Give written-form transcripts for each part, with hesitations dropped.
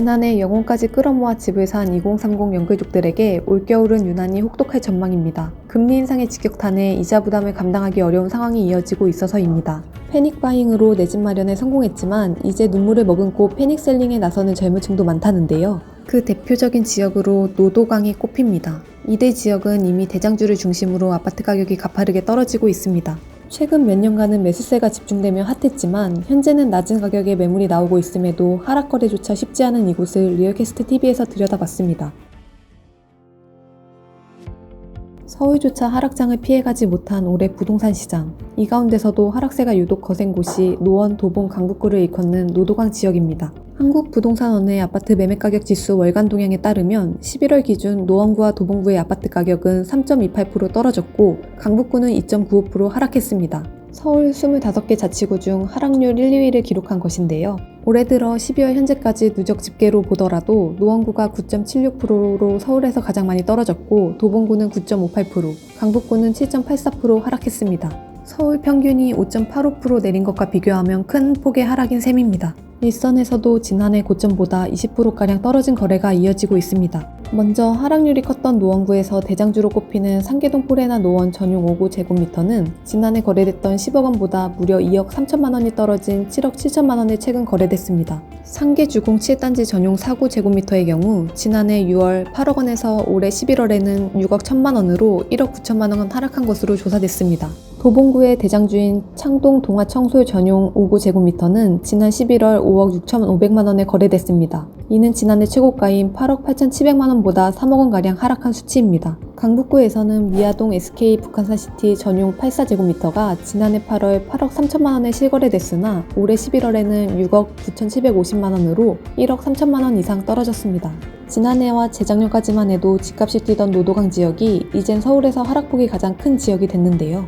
지난해 영혼까지 끌어모아 집을 산 2030 연끌족들에게 올겨울은 유난히 혹독할 전망입니다. 금리 인상의 직격탄에 이자 부담을 감당하기 어려운 상황이 이어지고 있어서입니다. 패닉바잉으로 내 집 마련에 성공했지만 이제 눈물을 머금고 패닉셀링에 나서는 젊은 층도 많다는데요. 그 대표적인 지역으로 노도강이 꼽힙니다. 이대 지역은 이미 대장주를 중심으로 아파트 가격이 가파르게 떨어지고 있습니다. 최근 몇 년간은 매수세가 집중되며 핫했지만 현재는 낮은 가격에 매물이 나오고 있음에도 하락 거래조차 쉽지 않은 이곳을 리얼캐스트TV에서 들여다봤습니다. 서울조차 하락장을 피해가지 못한 올해 부동산 시장. 이 가운데서도 하락세가 유독 거센 곳이 노원, 도봉, 강북구를 일컫는 노도강 지역입니다. 한국부동산원의 아파트 매매가격 지수 월간 동향에 따르면 11월 기준 노원구와 도봉구의 아파트 가격은 3.28% 떨어졌고 강북구는 2.95% 하락했습니다. 서울 25개 자치구 중 하락률 1, 2위를 기록한 것인데요. 올해 들어 12월 현재까지 누적 집계로 보더라도 노원구가 9.76%로 서울에서 가장 많이 떨어졌고 도봉구는 9.58%, 강북구는 7.84% 하락했습니다. 서울 평균이 5.85% 내린 것과 비교하면 큰 폭의 하락인 셈입니다. 일선에서도 지난해 고점보다 20%가량 떨어진 거래가 이어지고 있습니다. 먼저 하락률이 컸던 노원구에서 대장주로 꼽히는 상계동 포레나 노원 전용 5구 제곱미터는 지난해 거래됐던 10억 원보다 무려 2억 3천만 원이 떨어진 7억 7천만 원에 최근 거래됐습니다. 상계 주공 7단지 전용 4구 제곱미터의 경우 지난해 6월 8억 원에서 올해 11월에는 6억 1천만 원으로 1억 9천만 원 하락한 것으로 조사됐습니다. 도봉구의 대장주인 창동 동아청솔 전용 5구 제곱미터는 지난 11월 5억 6천5백만 원에 거래됐습니다. 이는 지난해 최고가인 8억 8천7백만 원보다 3억 원가량 하락한 수치입니다. 강북구에서는 미아동 SK 북한산시티 전용 84제곱미터가 지난해 8월 8억 3천만 원에 실거래됐으나 올해 11월에는 6억 9천7백오십만 원으로 1억 3천만 원 이상 떨어졌습니다. 지난해와 재작년까지만 해도 집값이 뛰던 노도강 지역이 이젠 서울에서 하락폭이 가장 큰 지역이 됐는데요.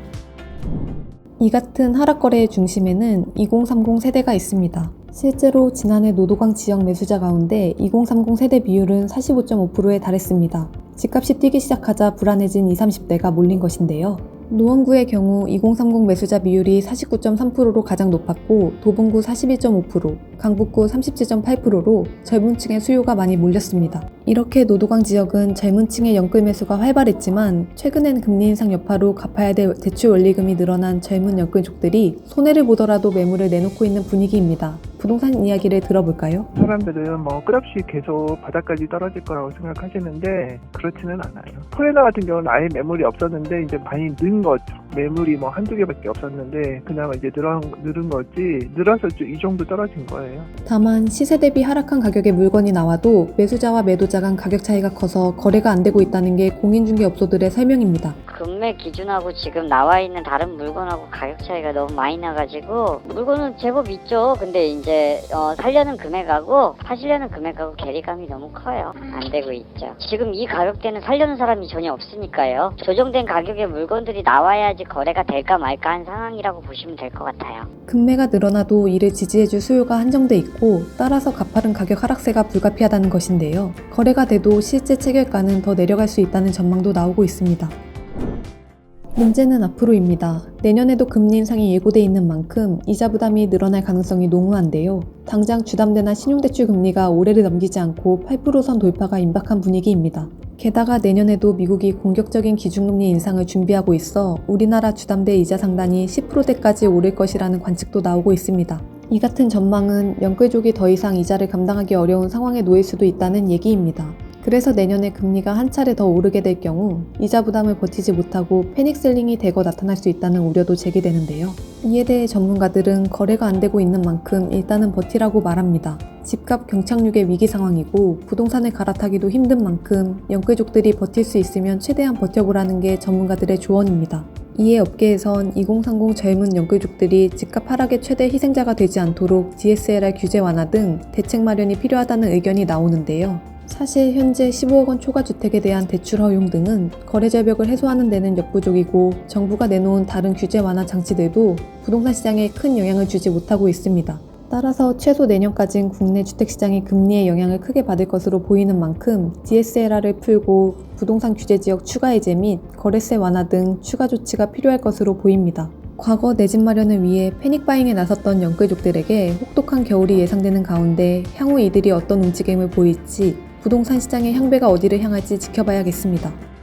이 같은 하락 거래의 중심에는 2030 세대가 있습니다. 실제로 지난해 노도강 지역 매수자 가운데 2030 세대 비율은 45.5%에 달했습니다. 집값이 뛰기 시작하자 불안해진 20, 30대가 몰린 것인데요. 노원구의 경우 2030 매수자 비율이 49.3%로 가장 높았고 도봉구 41.5%, 강북구 37.8%로 젊은 층의 수요가 많이 몰렸습니다. 이렇게 노도강 지역은 젊은 층의 연끌 매수가 활발했지만 최근엔 금리 인상 여파로 갚아야 될 대출 원리금이 늘어난 젊은 연끌족들이 손해를 보더라도 매물을 내놓고 있는 분위기입니다. 부동산 이야기를 들어볼까요? 사람들은 끝없이 계속 바닥까지 떨어질 거라고 생각하시는데 그렇지는 않아요. 포레나 같은 경우는 아예 매물이 없었는데 이제 많이 는 거죠. 매물이 한두 개밖에 없었는데 그나마 이제 늘은 거지 늘어서 이 정도 떨어진 거예요. 다만 시세 대비 하락한 가격의 물건이 나와도 매수자와 매도자 간 가격 차이가 커서 거래가 안 되고 있다는 게 공인중개업소들의 설명입니다. 금매 기준하고 지금 나와 있는 다른 물건하고 가격 차이가 너무 많이 나가지고 물건은 제법 있죠. 근데 이제 살려는 금액하고 파시려는 금액하고 괴리감이 너무 커요. 안 되고 있죠. 지금 이 가격대는 살려는 사람이 전혀 없으니까요. 조정된 가격의 물건들이 나와야지 거래가 될까 말까 한 상황이라고 보시면 될 것 같아요. 금매가 늘어나도 이를 지지해줄 수요가 한정돼 있고 따라서 가파른 가격 하락세가 불가피하다는 것인데요. 거래가 돼도 실제 체결가는 더 내려갈 수 있다는 전망도 나오고 있습니다. 문제는 앞으로입니다. 내년에도 금리 인상이 예고돼 있는 만큼 이자 부담이 늘어날 가능성이 농후한데요. 당장 주담대나 신용대출 금리가 올해를 넘기지 않고 8%선 돌파가 임박한 분위기입니다. 게다가 내년에도 미국이 공격적인 기준금리 인상을 준비하고 있어 우리나라 주담대 이자 상단이 10%대까지 오를 것이라는 관측도 나오고 있습니다. 이 같은 전망은 연끌족이 더 이상 이자를 감당하기 어려운 상황에 놓일 수도 있다는 얘기입니다. 그래서 내년에 금리가 한 차례 더 오르게 될 경우 이자 부담을 버티지 못하고 패닉셀링이 대거 나타날 수 있다는 우려도 제기되는데요. 이에 대해 전문가들은 거래가 안 되고 있는 만큼 일단은 버티라고 말합니다. 집값 경착륙의 위기 상황이고 부동산을 갈아타기도 힘든 만큼 연끌족들이 버틸 수 있으면 최대한 버텨보라는 게 전문가들의 조언입니다. 이에 업계에선 2030 젊은 연끌족들이 집값 하락의 최대 희생자가 되지 않도록 DSLR 규제 완화 등 대책 마련이 필요하다는 의견이 나오는데요. 사실 현재 15억 원 초과 주택에 대한 대출 허용 등은 거래 절벽을 해소하는 데는 역부족이고 정부가 내놓은 다른 규제 완화 장치들도 부동산 시장에 큰 영향을 주지 못하고 있습니다. 따라서 최소 내년까지는 국내 주택시장이 금리의 영향을 크게 받을 것으로 보이는 만큼 DSLR을 풀고 부동산 규제 지역 추가 해제 및 거래세 완화 등 추가 조치가 필요할 것으로 보입니다. 과거 내 집 마련을 위해 패닉바잉에 나섰던 영끌족들에게 혹독한 겨울이 예상되는 가운데 향후 이들이 어떤 움직임을 보일지 부동산 시장의 향배가 어디를 향할지 지켜봐야겠습니다.